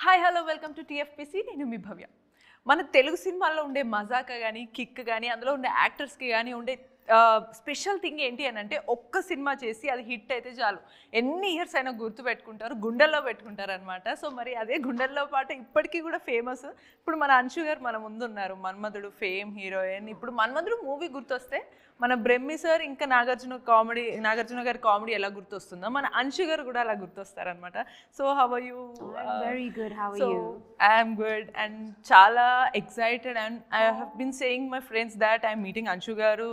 Hi hello welcome to TFPC. నేను మీ భవ్య. మన తెలుగు సినిమాల్లో ఉండే మజాకా కానీ కిక్ కానీ అందులో ఉండే యాక్టర్స్కి కానీ ఉండే స్పెషల్ థింగ్ ఏంటి అని అంటే ఒక్క సినిమా చేసి అది హిట్ అయితే చాలు ఎన్ని ఇయర్స్ అయినా గుర్తు పెట్టుకుంటారు, గుండెల్లో పెట్టుకుంటారు అనమాట. సో మరి అదే గుండెల్లో పాటు ఇప్పటికీ కూడా ఫేమస్. ఇప్పుడు మన అంశు గారు మన ముందున్నారు, మన్మధుడు ఫేమ్ హీరోయిన్. ఇప్పుడు మన్మధుడు మూవీ గుర్తొస్తే మన బ్రహ్మి సార్ ఇంకా నాగార్జున గారి కామెడీ ఎలా గుర్తొస్తుందో మన అంశు గారు కూడా అలా గుర్తొస్తారనమాట. So how are you? Very good. How are you? I'm good and చాలా excited and I have been saying my friends that I'm meeting Anshu garu,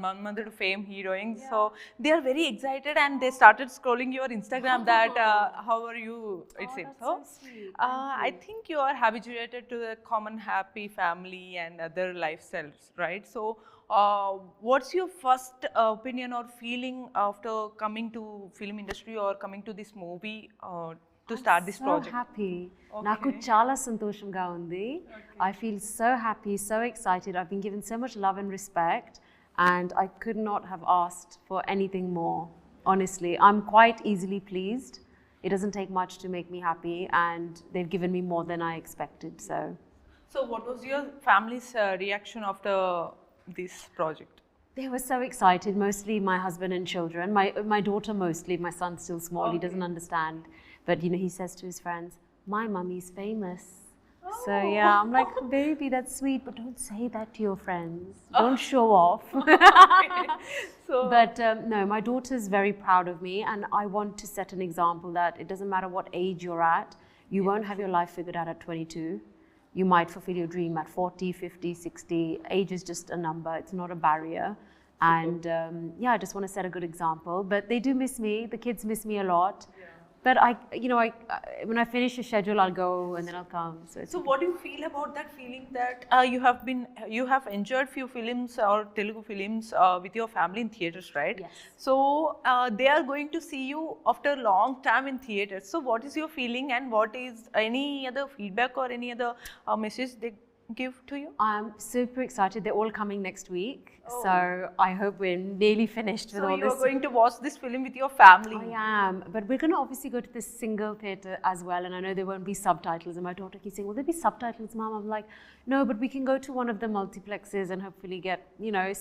Manmadhudu fame heroine. So they are very excited and they started scrolling your Instagram that how are you, it seems. So I think you are habituated to the common happy family and other lifestyles, right? So what's your first opinion or feeling after coming to film industry or coming to this movie to start this project? So happy. Naku chala santoshanga undi. I feel so happy, so excited. I've been given so much love and respect and I could not have asked for anything more. Honestly, I'm quite easily pleased. It doesn't take much to make me happy and they've given me more than I expected. So what was your family's reaction after this project? They were so excited, mostly my husband and children. My daughter mostly, my son's still small, He doesn't understand. But you know, he says to his friends, my mummy's famous. So yeah, I'm like, baby, that's sweet, but don't say that to your friends. Don't show off. But no, my daughter's very proud of me and I want to set an example that it doesn't matter what age you're at, you won't have your life figured out at 22. You might fulfill your dream at 40, 50, 60. Age is just a number, it's not a barrier. And yeah, I just want to set a good example. But they do miss me, the kids miss me a lot. Yeah. But I when I finish a schedule, I'll go and then I'll come. So what do you feel about that feeling that you have enjoyed few films or Telugu films with your family in theaters, right? Yes. So they are going to see you after a long time in theaters. So what is your feeling and what is any other feedback or any other message they give to you? I'm super excited. They're all coming next week. So I hope we're nearly finished with all this. So you're going to watch this film with your family? I am. But we're going to obviously go to this single theatre as well. And I know there won't be subtitles. And my daughter keeps saying, will there be subtitles, Mom? I'm like, no, but we can go to one of the multiplexes and hopefully get,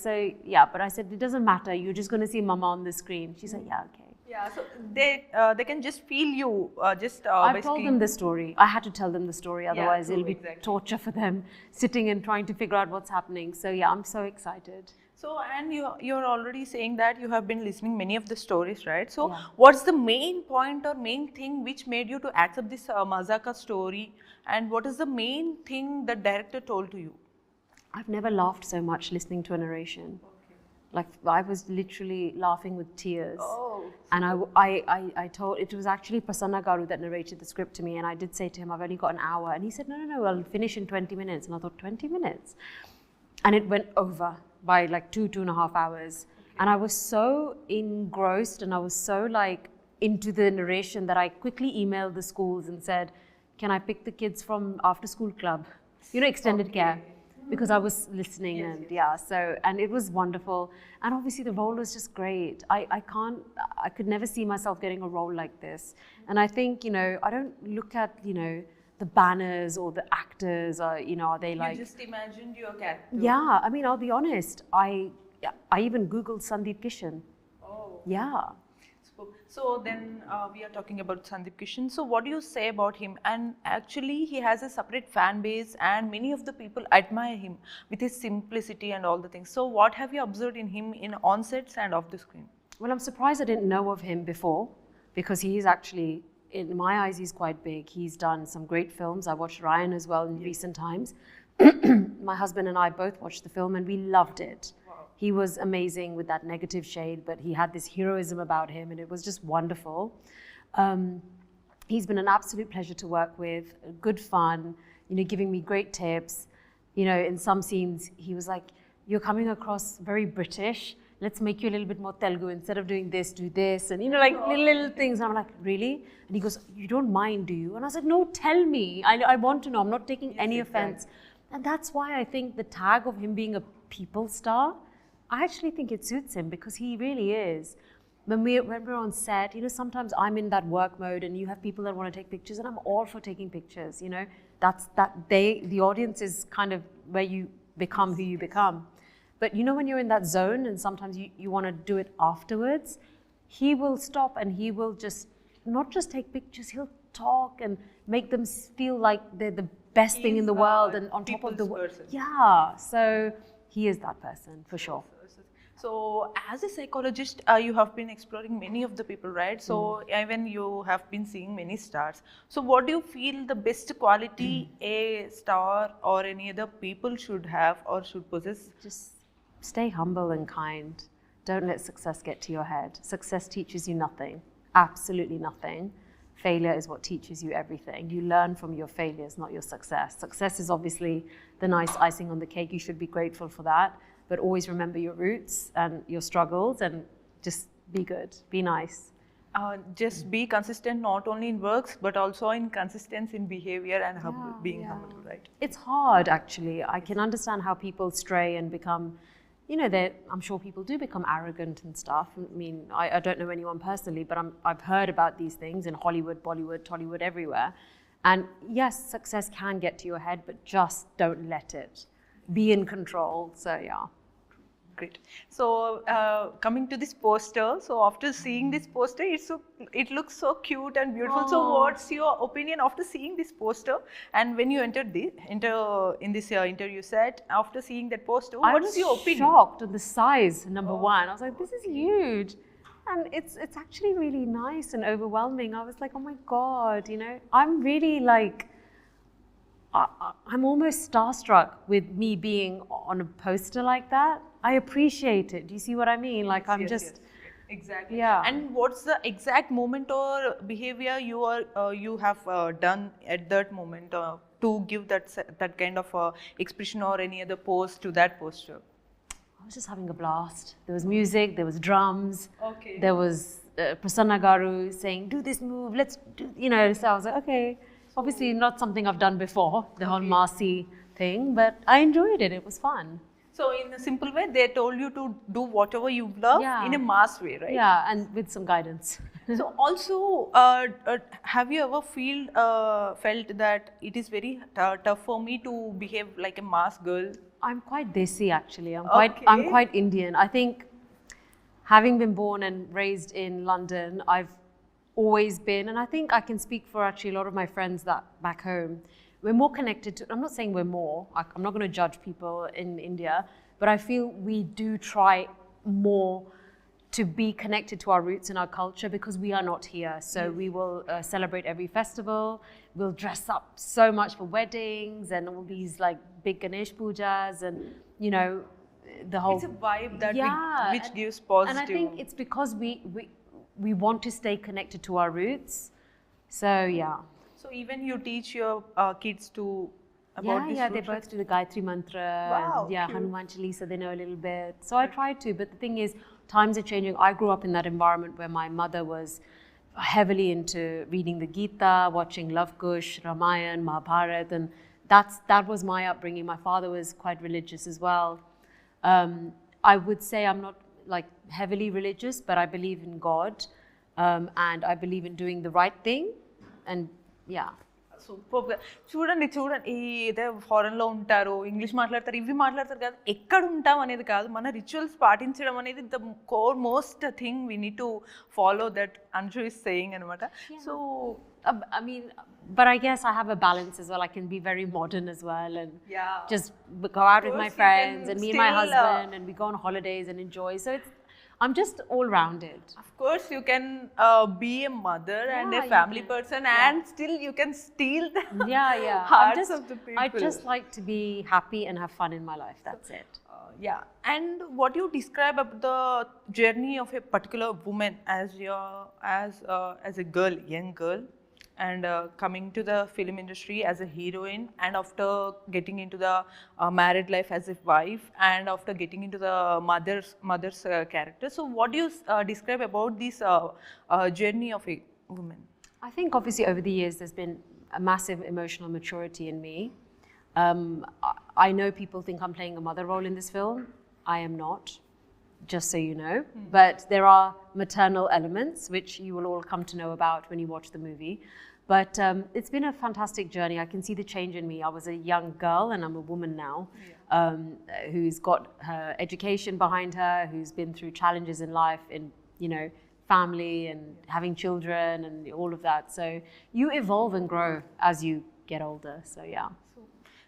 so yeah. But I said, it doesn't matter. You're just going to see Mama on the screen. She said, yeah, okay. Yeah, so they can just feel you I've told them the story. I had to tell them the story, otherwise it'll be torture for them sitting and trying to figure out what's happening. So yeah, I'm so excited. So and you're already saying that you have been listening many of the stories, right? So what's the main point or main thing which made you to accept this Majaka story, and what is the main thing the director told to you? I've never laughed so much listening to a narration. Like I was literally laughing with tears. And I told, it was actually Prasanna Garu that narrated the script to me, and I did say to him, I've only got an hour. And he said, no, I'll finish in 20 minutes. And I thought, 20 minutes? And it went over by like 2.5 hours. And I was so engrossed and I was so like into the narration that I quickly emailed the schools and said, can I pick the kids from after school club? Extended care. Because I was listening and it was wonderful. And obviously the role was just great. I could never see myself getting a role like this. And I think, I don't look at, the banners or the actors or, are they like... You just imagined your character. Yeah, I mean, I'll be honest. I even Googled Sandeep Kishan. Yeah. So then we are talking about Sandeep Kishan. So what do you say about him? And actually he has a separate fan base and many of the people admire him with his simplicity and all the things. So what have you observed in him in on-sets and off the screen? Well, I'm surprised I didn't know of him before, because he is actually, in my eyes, he's quite big. He's done some great films. I watched Ryan as well in recent times. My husband and I both watched the film and we loved it. He was amazing with that negative shade, but he had this heroism about him and it was just wonderful. He's been an absolute pleasure to work with, good fun, giving me great tips. In some scenes, he was like, you're coming across very British. Let's make you a little bit more Telugu. Instead of doing this, do this. And like little things. And I'm like, really? And he goes, you don't mind, do you? And I said, no, tell me. I want to know. I'm not taking any offense. And that's why I think the tag of him being a people star, I actually think it suits him, because he really is. when we're on set, you know, sometimes I'm in that work mode and you have people that want to take pictures, and I'm all for taking pictures, you know. The audience is kind of where you become who you become. But you know, when you're in that zone and sometimes you want to do it afterwards, he will stop and he will just not just take pictures, he'll talk and make them feel like they're the best thing in the world and on top of the world. Yeah, so he is that person for sure. So as a psychologist, you have been exploring many of the people, right? So even you have been seeing many stars. So what do you feel the best quality a star or any other people should have or should possess? Just stay humble and kind. Don't let success get to your head. Success teaches you nothing, absolutely nothing. Failure is what teaches you everything. You learn from your failures, not your success. Success is obviously the nice icing on the cake. You should be grateful for that. But always remember your roots and your struggles and just be good, be nice. Just be consistent not only in works but also in consistency in behavior and being humble, right? It's hard actually. I can understand how people stray and become, you know, I'm sure people do become arrogant and stuff. I mean, I don't know anyone personally, but I've heard about these things in Hollywood, Bollywood, Tollywood, everywhere. And yes, success can get to your head, but just don't let it. Be in control. So yeah. Great. So coming to this poster, so after seeing this poster, it looks so cute and beautiful. So what's your opinion after seeing this poster? And when you entered in this interview set, after seeing that poster, what's your opinion? I was shocked at the size, number one. I was like, this is huge. And it's actually really nice and overwhelming. I was like, oh my God, you know, I'm really like, I'm almost starstruck with me being on a poster like that. I appreciate it. Do you see what I mean? Like Yes. Exactly. Yeah. And what's the exact moment or behavior you have done at that moment to give that kind of expression or any other pose to that poster? I was just having a blast. There was music, there was drums. Okay. There was Prasanna Garu saying, do this move, let's do, you know. So I was like, okay. Obviously not something I've done before, the whole Marcy thing, but I enjoyed it. It was fun. So in a simple way, they told you to do whatever you love in a mass way, right? Yeah, and with some guidance. So also, have you ever felt that it is very tough for me to behave like a mass girl? I'm quite desi actually. I'm quite Indian. I think having been born and raised in London, I've always been, and I think I can speak for actually a lot of my friends that back home, we're more connected to, I'm not saying we're more, I'm not going to judge people in India, but I feel we do try more to be connected to our roots and our culture because we are not here. So we will celebrate every festival, we'll dress up so much for weddings and all these like big Ganesh pujas and, you know, the whole... It's a vibe that which gives positive... And I think it's because we want to stay connected to our roots. So yeah. So even you teach your kids to about this? Yeah, they both do the Gayatri Mantra. Wow, and, Hanuman Chalisa, they know a little bit. So I try to, but the thing is, times are changing. I grew up in that environment where my mother was heavily into reading the Gita, watching Love Kush, Ramayan, Mahabharat, and that was my upbringing. My father was quite religious as well. I would say I'm not like heavily religious, but I believe in God, and I believe in doing the right thing, and yeah. Super. చూడండి ఇదే ఫారెన్లో ఉంటారు, English మాట్లాడతారు, ఇవి మాట్లాడతారు కదా, ఎక్కడ ఉంటాం అనేది కాదు, మన రిచువల్స్ పాటించడం అనేది the most thing we need to follow that Anshu is saying అనమాట. So I mean, but I guess I have a balance as well. I can be very modern as well and just go out with my friends and meet my husband and we go on holidays and enjoy. So I'm just all-rounded. Of course, you can be a mother and a family person and still you can steal the hearts of the people. I just like to be happy and have fun in my life. That's it. And what you describe about the journey of a particular woman as a girl, young girl, and coming to the film industry as a heroine, and after getting into the married life as a wife, and after getting into the mother's character. So what do you describe about this journey of a woman? I think obviously over the years there's been a massive emotional maturity in me. I know people think I'm playing a mother role in this film. I am not. just so you know. But there are maternal elements, which you will all come to know about when you watch the movie. But it's been a fantastic journey. I can see the change in me. I was a young girl and I'm a woman now, who's got her education behind her, who's been through challenges in life, in, you know, family and having children and all of that. So you evolve and grow as you get older. So yeah.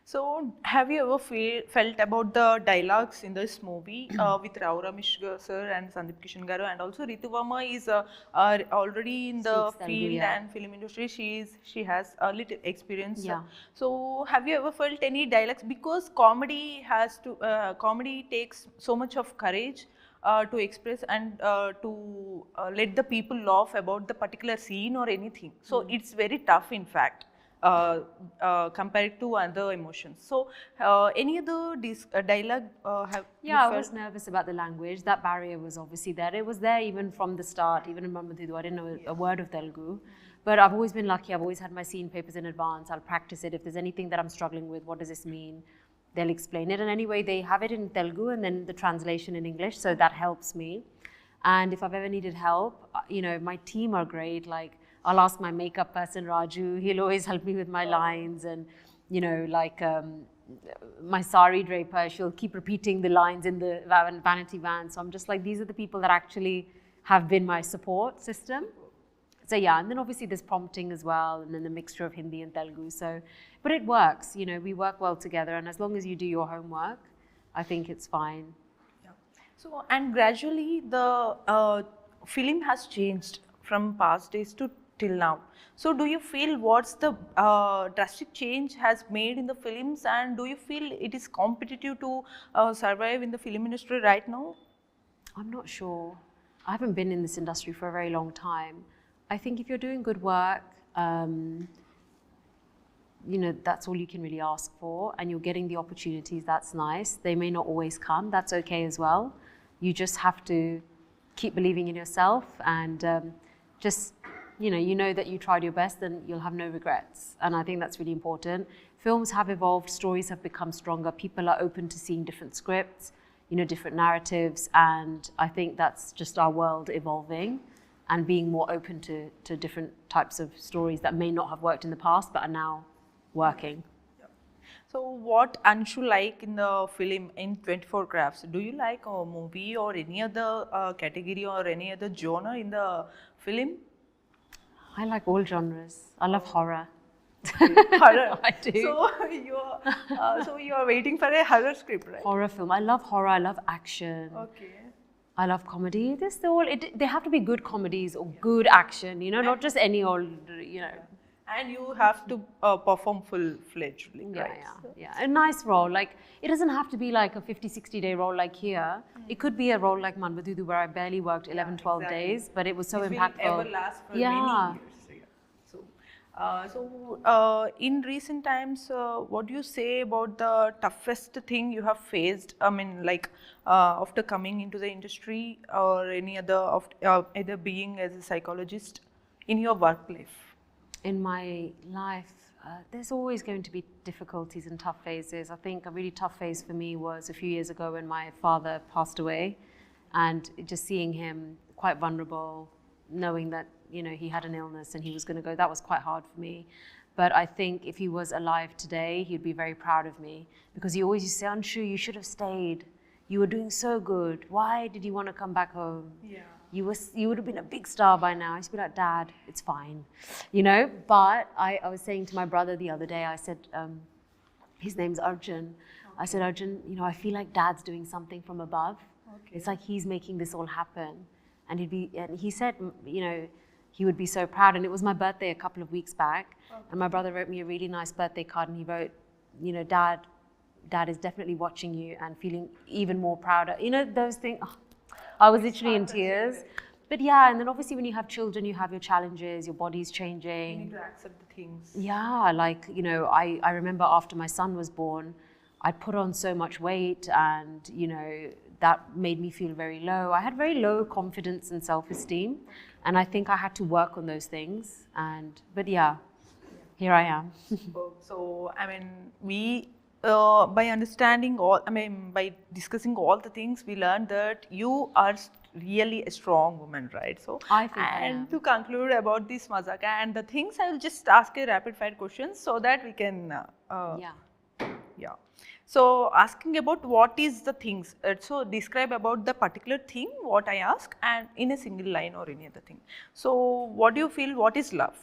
So, have you ever felt about the dialogues in this movie with Rao Ramesh sir and Sandeep Kishan garu, and also Ritu Verma is already in the Speaks Telugu, field yeah. and film industry. She has a little experience. Yeah. So, have you ever felt any dialogues, because comedy has to comedy takes so much of courage to express and to let the people laugh about the particular scene or anything. So, it's very tough, in fact. Compared to other emotions. So, any other dialogue have you Yeah, I felt? was nervous about the language. That barrier was obviously there. It was there even from the start, even in Mammadhidu. I didn't know a word of Telugu. But I've always been lucky. I've always had my scene papers in advance. I'll practice it. If there's anything that I'm struggling with, what does this mean? They'll explain it. And anyway, they have it in Telugu and then the translation in English. So that helps me. And if I've ever needed help, you know, my team are great. Like, I'll ask my makeup person, Raju. He'll always help me with my lines. And, you know, like my sari draper, she'll keep repeating the lines in the vanity van. So I'm just like, these are the people that actually have been my support system. So yeah, and then obviously there's prompting as well, and then the mixture of Hindi and Telugu. So, but it works, you know, we work well together. And as long as you do your homework, I think it's fine. Yeah. So, and gradually the film has changed from past days to till now. So, do you feel what's the drastic change has made in the films, and do you feel it is competitive to survive in the film industry right now? I'm not sure. I haven't been in this industry for a very long time. I think if you're doing good work, you know, that's all you can really ask for, and you're getting the opportunities, that's nice. They may not always come, that's okay as well. You just have to keep believing in yourself and just, you know that you tried your best, then you'll have no regrets. And I think that's really important. Films have evolved, stories have become stronger, people are open to seeing different scripts, you know, different narratives, and I think that's just our world evolving and being more open to different types of stories that may not have worked in the past but are now working. So, what Anshu like in the film in 24 Crafts? Do you like a movie or any other category or any other genre in the film? I like all genres. I love horror. Horror. I do. So you are waiting for a horror script, right? Horror film. I love horror. I love action. Okay. I love comedy. They have to be good comedies or good action, you know, not just any old, you know. And you have to perform full-fledged, right? Yeah. A nice role. Like, it doesn't have to be like a 50, 60-day role like here. It could be a role like Manvadudu where I barely worked 11, 12 days, but it was so impactful. It will ever last for many years. So, in recent times, what do you say about the toughest thing you have faced? I mean, like after coming into the industry or any other, either being as a psychologist in your work life? In my life, there's always going to be difficulties and tough phases. I think a really tough phase for me was a few years ago when my father passed away, and just seeing him quite vulnerable, knowing that, you know, he had an illness and he was going to go, that was quite hard for me. But I think if he was alive today, he'd be very proud of me, because he always used to say, Anshu, you should have stayed. You were doing so good. Why did you want to come back home? Yeah. You would have been a big star by now. I used to be like, Dad, it's fine, you know. But I was saying to my brother the other day, I said, his name's Arjun. I said, Arjun, you know, I feel like Dad's doing something from above. Okay. It's like he's making this all happen. And he said, you know, he would be so proud. And it was my birthday a couple of weeks back. Okay. And my brother wrote me a really nice birthday card, and he wrote, you know, Dad is definitely watching you and feeling even more prouder. You know, those things. Oh, I was literally in tears. But yeah, and then obviously when you have children, you have your challenges, your body's changing. You need to accept the things. Yeah, like, you know, I remember after my son was born, I put on so much weight, and, you know, that made me feel very low. I had very low confidence and self-esteem, and I think I had to work on those things. But yeah, here I am. So, I mean, we by understanding all, by discussing all the things, we learned that you are really a strong woman, right? So, I think I and am. to conclude about this Majaka and the things, I will just ask a rapid fire questions so that we can, yeah. So, asking about what is the things, so describe about the particular thing what I ask and in a single line or any other thing. So, what do you feel, what is love?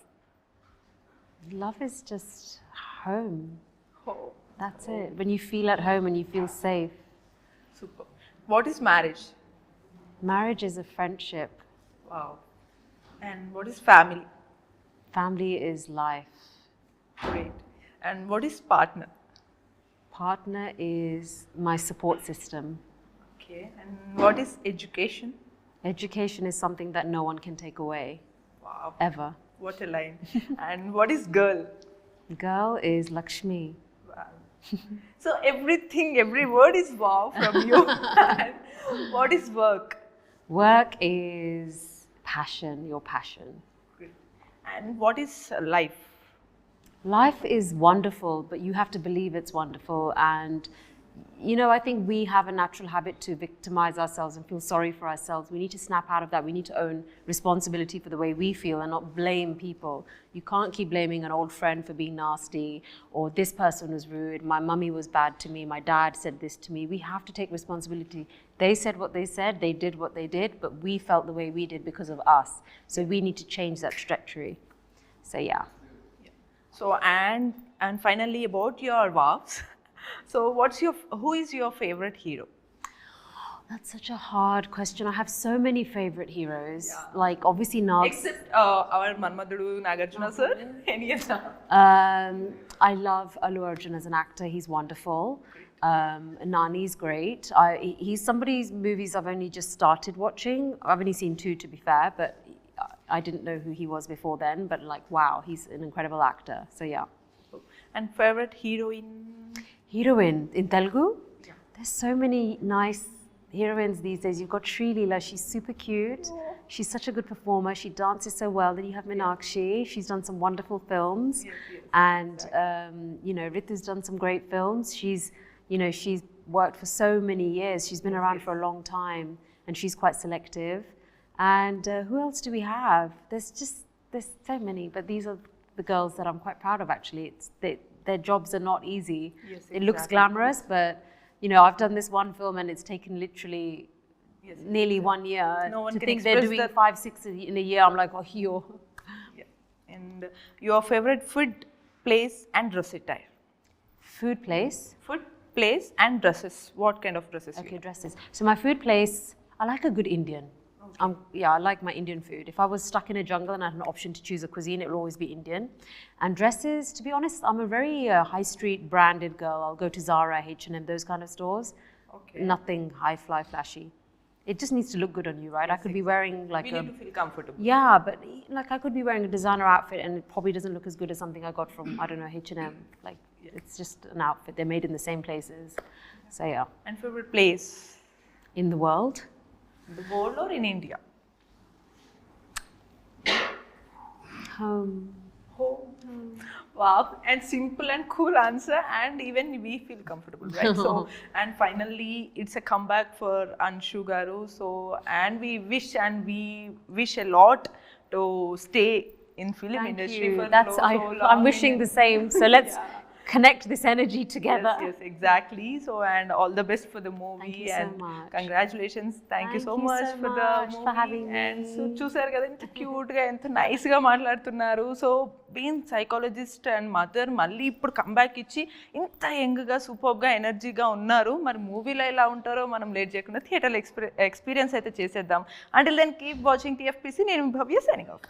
Love is just home. Oh, That's it. When you feel at home and you feel safe. super. What is marriage? Marriage is a friendship. Wow. And what is family? Family is life. Great. And what is partner? Partner is my support system. Okay. And what is education? Education is something that no one can take away, Wow. ever. What a line. And what is girl? Girl is Lakshmi. Wow. So everything, every word is wow from you. And what is work? Work is passion, your passion. Great. And what is life? Life is wonderful, but you have to believe it's wonderful. And, you know, I think we have a natural habit to victimize ourselves and feel sorry for ourselves. We need to snap out of that. We need to own responsibility for the way we feel and not blame people. You can't keep blaming an old friend for being nasty, or this person was rude, my mummy was bad to me, my dad said this to me. We have to take responsibility. They said what they said, they did what they did, but we felt the way we did because of us. So we need to change that trajectory. So yeah. So and finally about your vows. So who is your favorite hero? That's such a hard question. I have so many favorite heroes. Yeah. Like obviously Nag. Except our Manmadudu Nagarjuna sir. Any other? I love Allu Arjun as an actor. He's wonderful. Nani's great. He's somebody's movies I've only just started watching. I've only seen 2 to be fair, but I didn't know who he was before then. But like, wow, he's an incredible actor. So yeah. And favorite heroine? Heroine in Telugu? Yeah. There's so many nice heroines these days. You've got Srileela, she's super cute. She's such a good performer. She dances so well. Then you have Meenakshi. She's done some wonderful films. Yes. And, you know, Ritu's done some great films. She's worked for so many years. She's been around for a long time and she's quite selective. And who else do we have? There's so many, but these are the girls that I'm quite proud of actually. Their jobs are not easy. Yes, It looks exactly. glamorous, but you know, I've done this one film and it's taken literally nearly 1 year. No one to can think they're express doing that. 5-6 in a year, I'm like, oh, yo. Yeah. And your favorite food, place and dress attire? Food place. Food, place and dresses. What kind of dresses? Okay, dresses. So my food place, I like a good Indian. I like my Indian food. If I was stuck in a jungle and I had an option to choose a cuisine, it will always be Indian. And dresses, to be honest, I'm a very high street branded girl. I'll go to Zara, H&M, those kind of stores. Okay. Nothing high fly flashy. It just needs to look good on you, right? I could be wearing like We need to feel comfortable. yeah, but like I could be wearing a designer outfit and it probably doesn't look as good as something I got from, I don't know, H&M. Like it's just an outfit. They're made in the same places. So yeah. And favorite place? In the world? In the world or in India? Home. Wow, and simple and cool answer, and even we feel comfortable, right? So, and finally, it's a comeback for Anshu Garu. So, and we wish a lot to stay in film Thank industry you. for That's so long. I'm wishing the same. So let's connect this energy together. Yes, exactly. So, and all the best for the movie. Thank you so and much. Congratulations. Thank you so much for the movie. for having me. And so, చూసారు కదా ఎంత cute గా ఎంత nice గా మాట్లాడుతున్నారు. So being psychologist and mother మళ్ళీ ఇప్పుడు comeback ఇచ్చి ఇంత యంగ్ గా సూపర్ గా ఎనర్జీగా ఉన్నారు. మరి మూవీలో ఎలా ఉంటారో మనం లేట్ చేయకుండా థియేటర్ ఎక్స్పీరియన్స్ అయితే చేసేద్దాం. Until then keep watching TFPC. నేను భవ్య సైనింగ్ ఆఫ్.